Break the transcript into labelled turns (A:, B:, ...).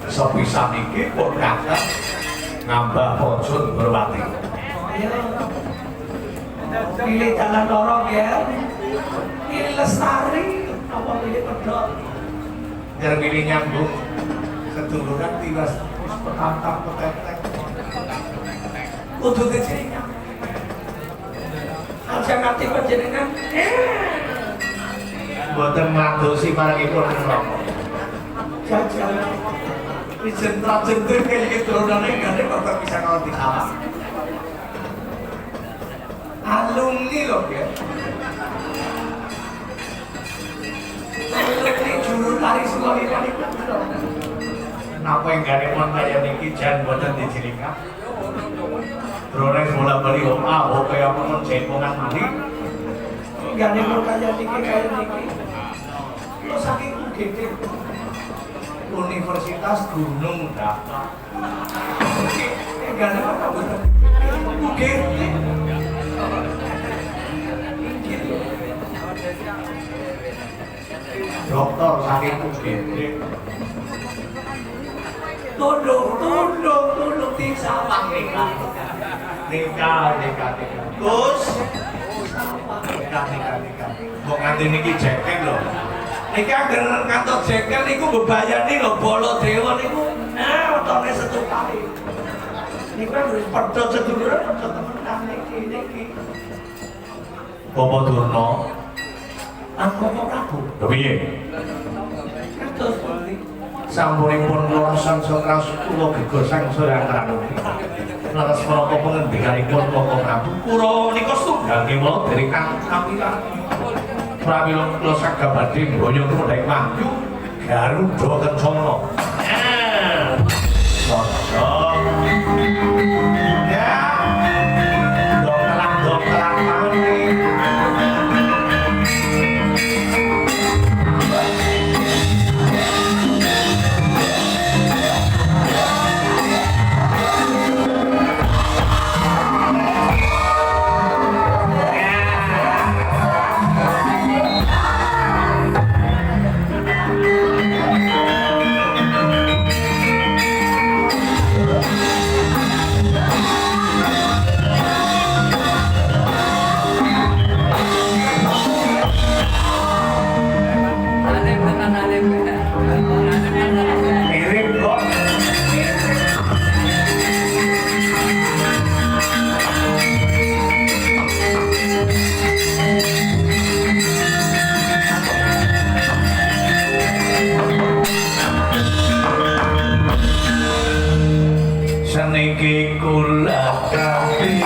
A: Sepisan iki pun kakak ngambah pojok berwati.
B: Pilih jalan lorong ya. Pilih lestari apa pilih pedot.
A: Biar pilih nyambung seduluran tiwas petantang petetek.
B: Kudu kecilnya. Aja ngerti panjenengan.
A: Mboten madosi marangipun menapa.
B: Jajal.
A: Dijentra-jentri kayak gitu rodane gak ada bisa kalau ditawar. Alumni loh ya.
B: Alumni juru tari sekolah ini.
A: Napa yang gak ada kaya niki jan boten dijilingan. Drone bola bali omah kaya pun jempongan mandi.
B: Gak ada kaya niki. Lo saking gede.
A: Universitas Gunung Dhaka.
B: Gak ada apa-apa.
A: Gede. Dokter saking gede.
B: Tunduk di sawang nikah.
A: Terus nikah. Kok nganti niki jeken lho.
B: Niki anggar kantor jengkel niku bebayani lho bolo dewa niku. Wetone setupane. Niku kan pedhot seduluran pedhot temenan niki.
A: Bapak Durna.
B: Aku Bapak Prabu.
A: Piye?
B: Terus
A: Sampunipun lorosan sokras kula gegosang sorang ranumi. Laras menapa pengendikanipun Bapak Prabu kula menika setunggal kula dari Kang Kamila. Pramila kula saged badhe mboyo kemodhek maju Garuda Kencana. Ya. Dokteran mawon. Seniki kula kabeh